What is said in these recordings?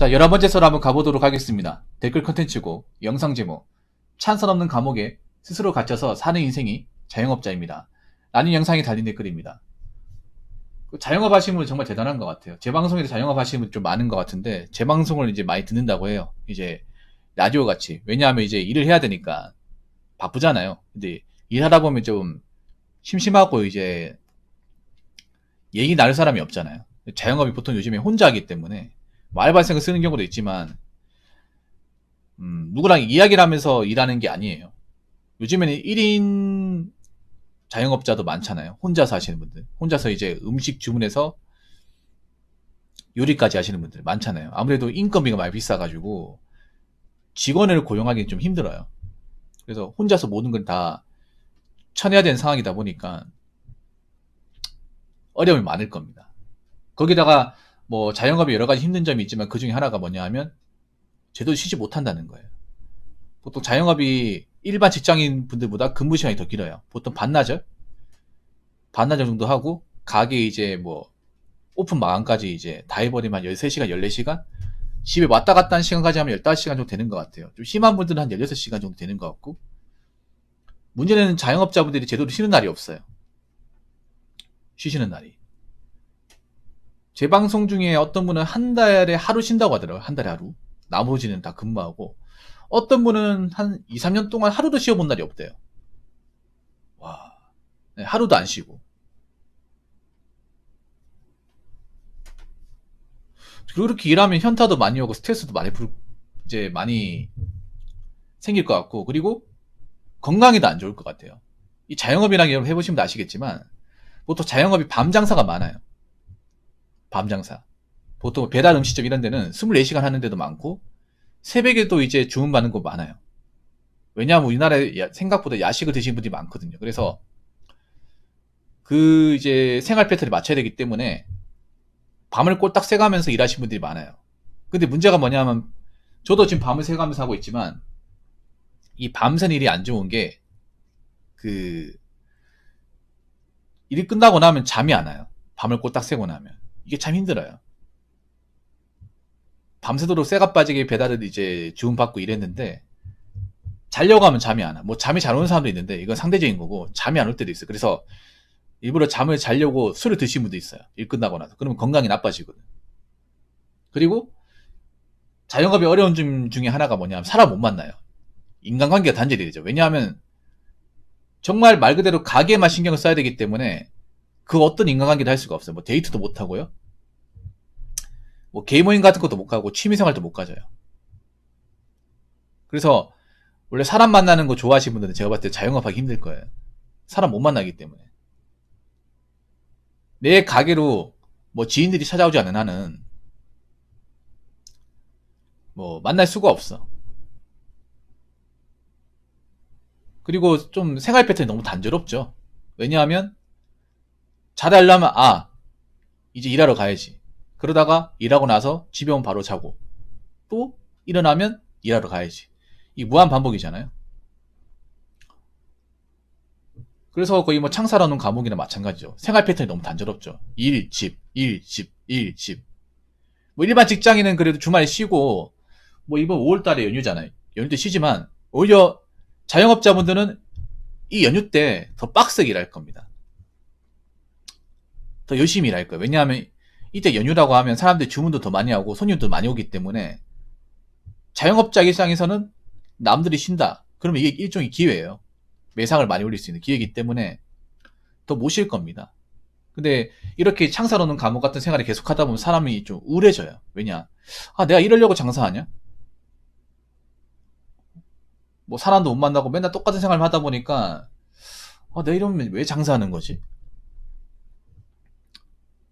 자, 11번째 썰 한번 가보도록 하겠습니다. 댓글 컨텐츠고 영상 제목 찬선 없는 감옥에 스스로 갇혀서 사는 인생이 자영업자입니다. 라는 영상이 달린 댓글입니다. 자영업 하시는 분 정말 대단한 것 같아요. 제 방송에도 자영업 하시는 분 좀 많은 것 같은데 제 방송을 이제 많이 듣는다고 해요. 이제 라디오 같이. 왜냐하면 이제 일을 해야 되니까 바쁘잖아요. 근데 일하다 보면 좀 심심하고 이제 얘기 나눌 사람이 없잖아요. 자영업이 보통 요즘에 혼자 하기 때문에 뭐 알바생을 쓰는 경우도 있지만 누구랑 이야기를 하면서 일하는 게 아니에요. 요즘에는 1인 자영업자도 많잖아요. 혼자서 하시는 분들. 혼자서 이제 음식 주문해서 요리까지 하시는 분들 많잖아요. 아무래도 인건비가 많이 비싸가지고 직원을 고용하기는 좀 힘들어요. 그래서 혼자서 모든 걸 다 쳐내야 되는 상황이다 보니까 어려움이 많을 겁니다. 거기다가 뭐 자영업에 여러 가지 힘든 점이 있지만 그 중에 하나가 뭐냐 하면 제대로 쉬지 못한다는 거예요. 보통 자영업이 일반 직장인 분들보다 근무 시간이 더 길어요. 보통 반나절 정도 하고 가게 이제 뭐 오픈 마감까지 이제 다 해버리면 한 13시간, 14시간? 집에 왔다 갔다 하는 시간까지 하면 15시간 정도 되는 것 같아요. 좀 심한 분들은 한 16시간 정도 되는 것 같고, 문제는 자영업자분들이 제대로 쉬는 날이 없어요. 쉬시는 날이. 제 방송 중에 어떤 분은 한 달에 하루 쉰다고 하더라고요. 한 달에 하루. 나머지는 다 근무하고. 어떤 분은 한 2, 3년 동안 하루도 쉬어본 날이 없대요. 와. 네, 하루도 안 쉬고. 그렇게 일하면 현타도 많이 오고 스트레스도 이제 많이 생길 것 같고, 그리고 건강에도 안 좋을 것 같아요. 이 자영업이랑 여러분 해보시면 아시겠지만 보통 자영업이 밤 장사가 많아요. 밤 장사. 보통 배달 음식점 이런 데는 24시간 하는 데도 많고 새벽에도 이제 주문받는 거 많아요. 왜냐하면 우리나라에 생각보다 야식을 드시는 분들이 많거든요. 그래서 그 이제 생활 패턴을 맞춰야 되기 때문에 밤을 꼴딱 새가면서 일하시는 분들이 많아요. 근데 문제가 뭐냐면 저도 지금 밤을 새가면서 하고 있지만 이 밤샌 일이 안 좋은 게 그 일이 끝나고 나면 잠이 안 와요. 밤을 꼴딱 새고 나면 이게 참 힘들어요. 밤새도록 쇠가 빠지게 배달을 이제 주문받고 이랬는데 자려고 하면 잠이 안 와. 뭐 잠이 잘 오는 사람도 있는데 이건 상대적인 거고 잠이 안 올 때도 있어요. 그래서 일부러 잠을 자려고 술을 드시는 분도 있어요. 일 끝나고 나서. 그러면 건강이 나빠지거든. 그리고 자영업의 어려운 점 중에 하나가 뭐냐면 사람 못 만나요. 인간관계가 단절이 되죠. 왜냐하면 정말 말 그대로 가게에만 신경을 써야 되기 때문에 그 어떤 인간관계도 할 수가 없어요. 뭐 데이트도 못 하고요. 뭐 개인 모임 같은 것도 못 가고 취미생활도 못 가져요. 그래서 원래 사람 만나는 거 좋아하시는 분들은 제가 봤을 때 자영업하기 힘들 거예요. 사람 못 만나기 때문에. 내 가게로 뭐 지인들이 찾아오지 않는 한은 뭐 만날 수가 없어. 그리고 좀 생활 패턴이 너무 단조롭죠. 왜냐하면 잘하려면 이제 일하러 가야지. 그러다가 일하고 나서 집에 오면 바로 자고 또 일어나면 일하러 가야지. 이 무한 반복이잖아요. 그래서 거의 뭐 창살하는 감옥이나 마찬가지죠. 생활 패턴이 너무 단조롭죠. 일, 집, 일, 집, 일, 집. 뭐 일반 직장인은 그래도 주말에 쉬고 뭐 이번 5월달에 연휴잖아요. 연휴 때 쉬지만 오히려 자영업자분들은 이 연휴 때 더 빡세게 일할 겁니다. 더 열심히 일할 거예요. 왜냐하면 이때 연휴라고 하면 사람들이 주문도 더 많이 하고 손님도 많이 오기 때문에 자영업자 입장에서는 남들이 쉰다. 그러면 이게 일종의 기회예요. 매상을 많이 올릴 수 있는 기회이기 때문에 더 못 쉴 겁니다. 근데 이렇게 창사로는 감옥 같은 생활을 계속 하다 보면 사람이 좀 우울해져요. 왜냐? 내가 이러려고 장사하냐? 뭐 사람도 못 만나고 맨날 똑같은 생활을 하다 보니까 내가 이러면 왜 장사하는 거지?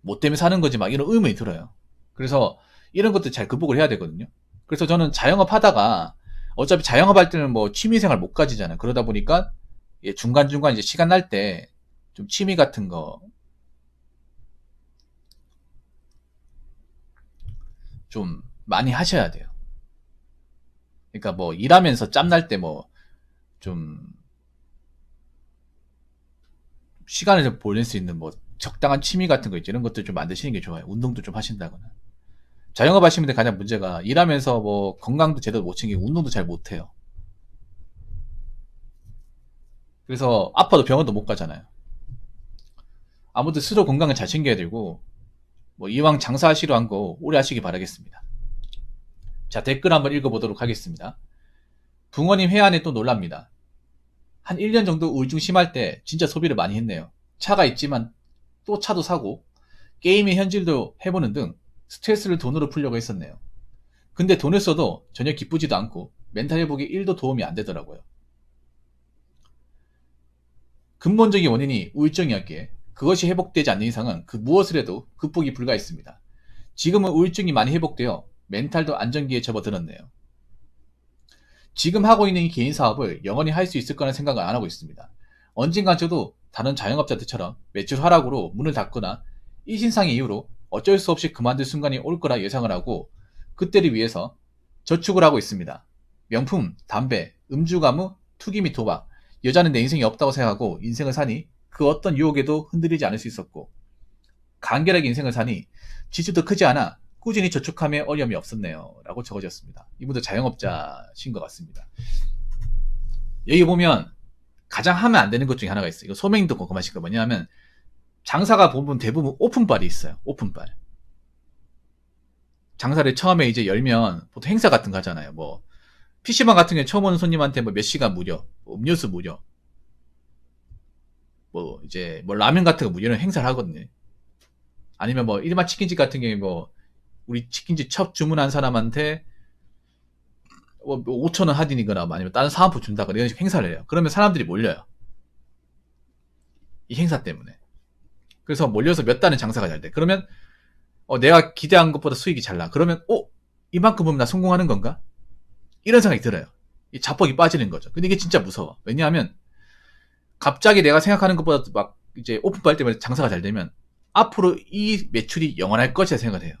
뭐 때문에 사는 거지? 막 이런 의문이 들어요. 그래서 이런 것들 잘 극복을 해야 되거든요. 그래서 저는 자영업 하다가 어차피 자영업 할 때는 뭐 취미생활 못 가지잖아요. 그러다 보니까 중간중간 이제 시간 날 때 좀 취미 같은 거 좀 많이 하셔야 돼요. 그러니까 뭐 일하면서 짬날 때 뭐 좀 시간을 좀 보낼 수 있는 뭐 적당한 취미 같은 거 있죠. 이런 것들 좀 만드시는 게 좋아요. 운동도 좀 하신다거나. 자영업 하시는 분들 가장 문제가 일하면서 뭐 건강도 제대로 못 챙기고 운동도 잘 못해요. 그래서 아파도 병원도 못 가잖아요. 아무튼 스스로 건강을 잘 챙겨야 되고, 뭐 이왕 장사하시려 한 거 오래 하시기 바라겠습니다. 자, 댓글 한번 읽어보도록 하겠습니다. 붕어님 회안에 또 놀랍니다. 한 1년 정도 우울증 심할 때 진짜 소비를 많이 했네요. 차가 있지만 또 차도 사고 게임의 현질도 해보는 등 스트레스를 돈으로 풀려고 했었네요. 근데 돈을 써도 전혀 기쁘지도 않고 멘탈 회복에 1도 도움이 안 되더라고요. 근본적인 원인이 우울증이었기에 그것이 회복되지 않는 이상은 그 무엇을 해도 극복이 불가했습니다. 지금은 우울증이 많이 회복되어 멘탈도 안정기에 접어들었네요. 지금 하고 있는 이 개인 사업을 영원히 할 수 있을 거라는 생각을 안 하고 있습니다. 언젠간 저도 다른 자영업자들처럼 매출 하락으로 문을 닫거나 일신상의 이유로 어쩔 수 없이 그만둘 순간이 올 거라 예상을 하고 그때를 위해서 저축을 하고 있습니다. 명품, 담배, 음주 가무, 투기 및 도박, 여자는 내 인생이 없다고 생각하고 인생을 사니 그 어떤 유혹에도 흔들리지 않을 수 있었고 간결하게 인생을 사니 지출도 크지 않아 꾸준히 저축함에 어려움이 없었네요. 라고 적어졌습니다. 이분도 자영업자신 것 같습니다. 여기 보면 가장 하면 안 되는 것 중에 하나가 있어요. 이거 소명님도 궁금하실 거 뭐냐면 장사가 보면 대부분 오픈빨이 있어요. 오픈빨. 장사를 처음에 이제 열면 보통 행사 같은 거 하잖아요. 뭐 PC방 같은 경우에 처음 오는 손님한테 뭐 몇 시간 무료, 뭐 음료수 무료, 뭐 이제 뭐 라면 같은 거 무료는 행사를 하거든요. 아니면 뭐 일반 치킨집 같은 경우에 뭐 우리 치킨집 첫 주문한 사람한테 뭐 5,000원 할인이거나 아니면 다른 사은품 준다거나 이런 식으로 행사를 해요. 그러면 사람들이 몰려요. 이 행사 때문에. 그래서 몰려서 몇 달은 장사가 잘 돼. 그러면 내가 기대한 것보다 수익이 잘 나. 그러면 이만큼 보면 나 성공하는 건가? 이런 생각이 들어요. 이 자뻑이 빠지는 거죠. 근데 이게 진짜 무서워. 왜냐하면 갑자기 내가 생각하는 것보다 막 이제 오픈빨 때문에 장사가 잘 되면 앞으로 이 매출이 영원할 것이라 생각을 해요.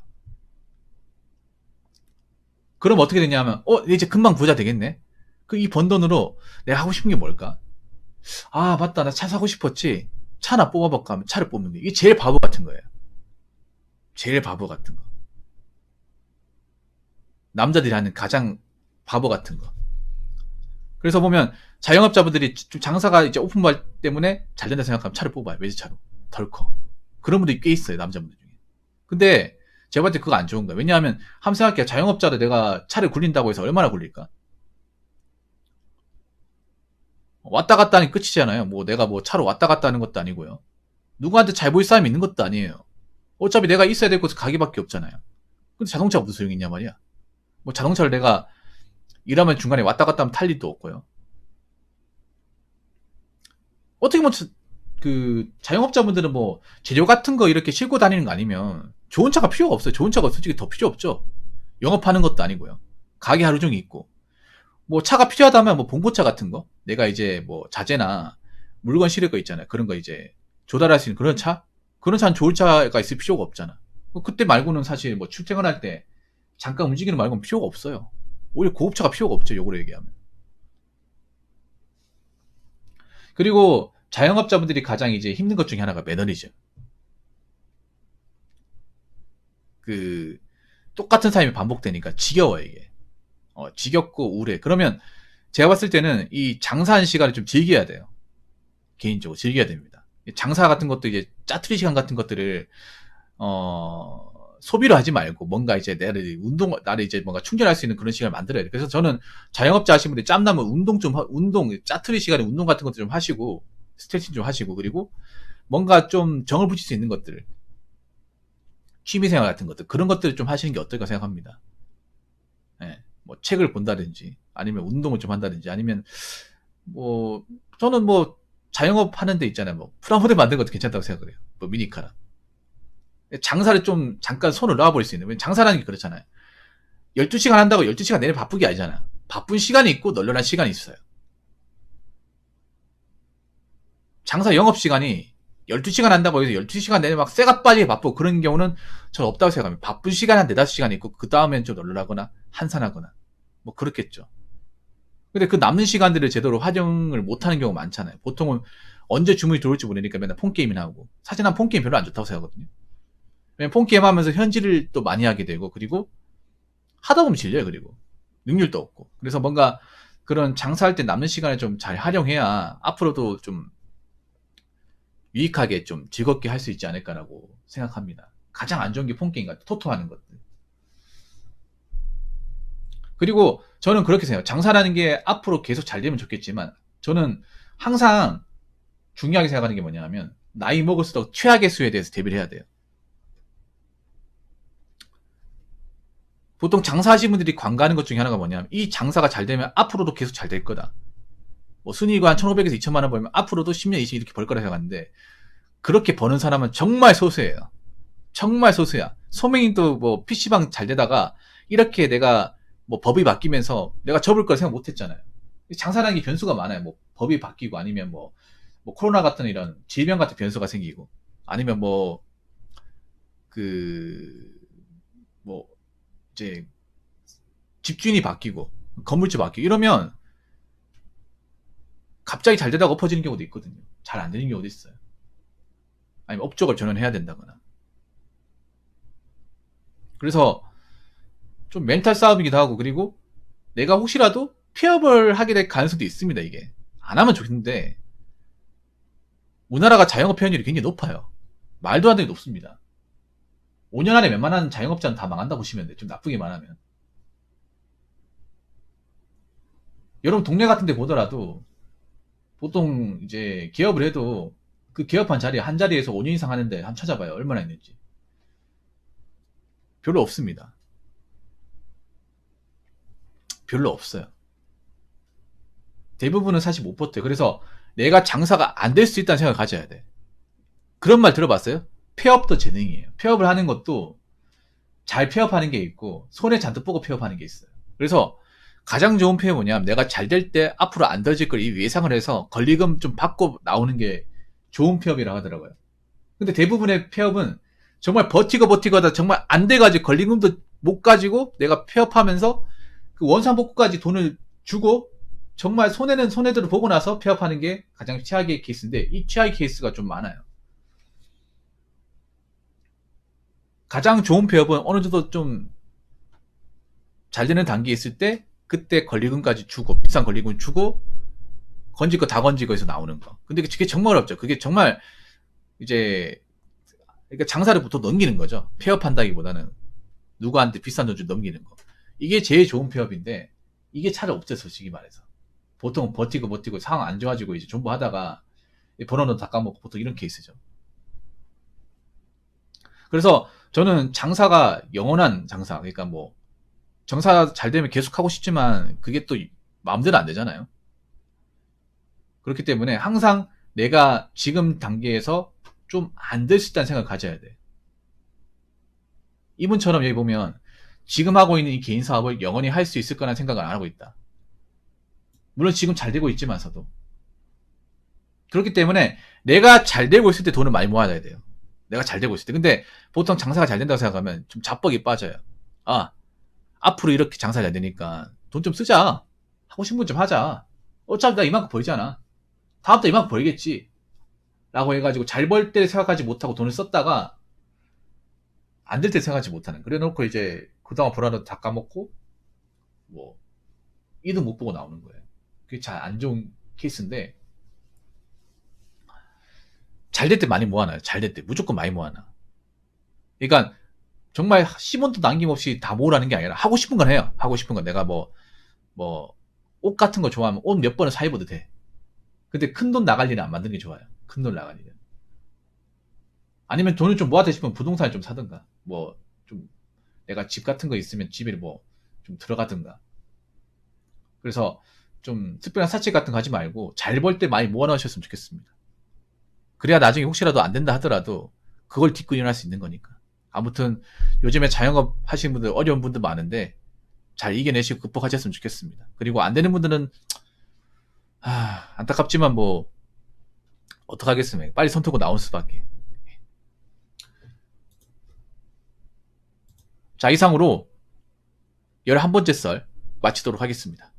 그럼 어떻게 되냐면 이제 금방 부자 되겠네. 그 이 번 돈으로 내가 하고 싶은 게 뭘까? 아 맞다, 나 차 사고 싶었지. 차 하나 뽑아볼까 하면 차를 뽑는 게 이게 제일 바보 같은 거예요. 제일 바보 같은 거. 남자들이 하는 가장 바보 같은 거. 그래서 보면 자영업자분들이 장사가 이제 오픈말 때문에 잘 된다 생각하면 차를 뽑아요. 외제차로. 덜 커. 그런 분들이 꽤 있어요. 남자분들 중에. 근데 제가 봤을 때 그거 안 좋은 거예요. 왜냐하면 한번 생각해요. 자영업자로 내가 차를 굴린다고 해서 얼마나 굴릴까? 왔다 갔다 하니 끝이잖아요. 뭐 내가 뭐 차로 왔다 갔다 하는 것도 아니고요. 누구한테 잘 보일 사람이 있는 것도 아니에요. 어차피 내가 있어야 될 곳은 가게밖에 없잖아요. 근데 자동차가 무슨 소용이 있냐 말이야. 뭐 자동차를 내가 일하면 중간에 왔다 갔다 하면 탈 일도 없고요. 어떻게 보면 그 자영업자분들은 뭐 재료 같은 거 이렇게 싣고 다니는 거 아니면 좋은 차가 필요가 없어요. 좋은 차가 솔직히 더 필요 없죠. 영업하는 것도 아니고요. 가게 하루 종일 있고 뭐 차가 필요하다면 뭐 봉고차 같은 거 내가 이제 뭐 자재나 물건 실을 거 있잖아요. 그런 거 이제 조달할 수 있는 그런 차? 그런 차는 좋은 차가 있을 필요가 없잖아. 그때 말고는 사실 뭐 출퇴근할 때 잠깐 움직이는 말고는 필요가 없어요. 오히려 고급차가 필요가 없죠. 요거로 얘기하면. 그리고 자영업자분들이 가장 이제 힘든 것 중에 하나가 매너리즘. 그 똑같은 삶이 반복되니까 지겨워요 이게. 지겹고 우울해. 그러면 제가 봤을 때는 이 장사하는 시간을 좀 즐겨야 돼요. 개인적으로 즐겨야 됩니다. 장사 같은 것도 이제 짜투리 시간 같은 것들을 소비로 하지 말고 뭔가 이제 나를 이제 뭔가 충전할 수 있는 그런 시간을 만들어야 돼. 그래서 저는 자영업자 하시는 분들이 짬나면 운동 짜투리 시간에 운동 같은 것도 좀 하시고 스트레칭 좀 하시고 그리고 뭔가 좀 정을 붙일 수 있는 것들 취미생활 같은 것들 그런 것들을 좀 하시는 게 어떨까 생각합니다. 예, 뭐 책을 본다든지 아니면 운동을 좀 한다든지 아니면 뭐 저는 뭐 자영업 하는 데 있잖아요. 뭐 프라모델 만드는 것도 괜찮다고 생각을 해요. 뭐 미니카라. 장사를 좀 잠깐 손을 놔버릴 수 있는. 장사라는 게 그렇잖아요. 12시간 한다고 12시간 내내 바쁜 게 아니잖아요. 바쁜 시간이 있고 널널한 시간이 있어요. 장사 영업시간이 12시간 한다고 해서 12시간 내내 막 쇠가 빠지게 바쁘고 그런 경우는 저는 없다고 생각합니다. 바쁜 시간 한 4-5시간 있고 그 다음엔 좀 널널하거나 한산하거나 뭐 그렇겠죠. 근데 그 남는 시간들을 제대로 활용을 못하는 경우가 많잖아요. 보통은 언제 주문이 들어올지 모르니까 맨날 폰게임이나 하고 사실 난 폰게임 별로 안 좋다고 생각하거든요. 왜냐면 폰게임 하면서 현질을 또 많이 하게 되고, 그리고 하다 보면 질려요. 그리고 능률도 없고. 그래서 뭔가 그런 장사할 때 남는 시간을 좀 잘 활용해야 앞으로도 좀 유익하게 좀 즐겁게 할 수 있지 않을까라고 생각합니다. 가장 안 좋은 게 폰게임 같아. 토토하는 것들. 그리고 저는 그렇게 생각해요. 장사라는 게 앞으로 계속 잘 되면 좋겠지만, 저는 항상 중요하게 생각하는 게 뭐냐면, 나이 먹을수록 최악의 수에 대해서 대비를 해야 돼요. 보통 장사하시는 분들이 광고하는 것 중에 하나가 뭐냐면, 이 장사가 잘 되면 앞으로도 계속 잘 될 거다. 뭐 순이익을 한 1,500에서 2,000만 원 벌면 앞으로도 10년, 20년 이렇게 벌 거라 생각하는데, 그렇게 버는 사람은 정말 소수예요. 정말 소수야. 소명이도 뭐 PC방 잘 되다가 이렇게 내가 뭐 법이 바뀌면서 내가 접을 걸 생각 못 했잖아요. 장사라는 게 변수가 많아요. 뭐 법이 바뀌고 아니면 뭐 코로나 같은 이런 질병 같은 변수가 생기고 아니면 뭐 이제 집주인이 바뀌고 건물주 바뀌고 이러면 갑자기 잘 되다가 엎어지는 경우도 있거든요. 잘 안 되는 경우도 있어요. 아니면 업적을 전환해야 된다거나. 그래서 좀 멘탈 싸움이기도 하고, 그리고 내가 혹시라도 폐업을 하게 될 가능성도 있습니다. 이게 안 하면 좋겠는데 우리나라가 자영업 폐업률이 굉장히 높아요. 말도 안 되게 높습니다. 5년 안에 웬만한 자영업자는 다 망한다고 보시면 돼요. 좀 나쁘게 말하면. 여러분 동네 같은 데 보더라도 보통 이제 개업을 해도 그 개업한 자리에 한 자리에서 5년 이상 하는데 한번 찾아봐요. 얼마나 있는지. 별로 없습니다. 별로 없어요. 대부분은 사실 못 버텨요. 그래서 내가 장사가 안 될 수 있다는 생각을 가져야 돼. 그런 말 들어봤어요? 폐업도 재능이에요. 폐업을 하는 것도 잘 폐업하는 게 있고 손에 잔뜩 보고 폐업하는 게 있어요. 그래서 가장 좋은 폐업이 뭐냐면 내가 잘 될 때 앞으로 안 떨어질 걸 예상을 해서 권리금 좀 받고 나오는 게 좋은 폐업이라고 하더라고요. 근데 대부분의 폐업은 정말 버티고 하다 정말 안 돼가지고 권리금도 못 가지고 내가 폐업하면서 그 원상복구까지 돈을 주고 정말 손해는 손해대로 보고 나서 폐업하는 게 가장 최악의 케이스인데, 이 최악의 케이스가 좀 많아요. 가장 좋은 폐업은 어느 정도 좀 잘 되는 단계에 있을 때 그때 권리금까지 주고 비싼 권리금 주고 건질 거 다 건지고 해서 나오는 거. 근데 그게 정말 어렵죠. 그게 정말 이제 그러니까 장사를 보통 넘기는 거죠. 폐업한다기보다는 누구한테 비싼 돈 좀 넘기는 거. 이게 제일 좋은 폐업인데 이게 차라리 없죠. 솔직히 말해서. 보통 버티고 상황 안 좋아지고 이제 존버하다가 번호는 다 까먹고 보통 이런 케이스죠. 그래서 저는 장사가 영원한 장사, 그러니까 뭐 장사 잘 되면 계속 하고 싶지만 그게 또 마음대로 안 되잖아요. 그렇기 때문에 항상 내가 지금 단계에서 좀 안 될 수 있다는 생각을 가져야 돼. 이분처럼 여기 보면 지금 하고 있는 이 개인 사업을 영원히 할 수 있을 거라는 생각을 안 하고 있다. 물론 지금 잘 되고 있지만서도. 그렇기 때문에 내가 잘 되고 있을 때 돈을 많이 모아야 돼요. 내가 잘 되고 있을 때. 근데 보통 장사가 잘 된다고 생각하면 좀 자뻑이 빠져요. 아, 앞으로 이렇게 장사가 잘 되니까 돈 좀 쓰자. 하고 싶은 건 좀 하자. 어차피 나 이만큼 벌잖아. 다음부터 이만큼 벌겠지. 라고 해가지고 잘 벌 때 생각하지 못하고 돈을 썼다가 안 될 때 생각하지 못하는. 그래 놓고 이제 그동안 벌어도 다 까먹고 뭐 이득 못 보고 나오는 거예요. 그게 잘 안 좋은 케이스인데 잘 될 때 많이 모아놔요. 잘 될 때 무조건 많이 모아놔. 그러니까 정말 10원도 남김없이 다 모으라는 게 아니라 하고 싶은 건 해요. 하고 싶은 건 내가 옷 같은 거 좋아하면 옷 몇 번을 사 입어도 돼. 근데 큰 돈 나갈 일은 안 만드는 게 좋아요. 큰 돈 나갈 일은. 아니면 돈을 좀 모았다 싶으면 부동산을 좀 사든가. 좀 내가 집 같은 거 있으면 집에 좀 들어가든가. 그래서 좀 특별한 사채 같은 거 하지 말고 잘 벌 때 많이 모아놓으셨으면 좋겠습니다. 그래야 나중에 혹시라도 안 된다 하더라도 그걸 딛고 일어날 수 있는 거니까. 아무튼 요즘에 자영업 하시는 분들 어려운 분들 많은데 잘 이겨내시고 극복하셨으면 좋겠습니다. 그리고 안 되는 분들은 안타깝지만 어떡하겠습니까? 빨리 손 터고 나올 수밖에. 자, 이상으로 11번째 썰 마치도록 하겠습니다.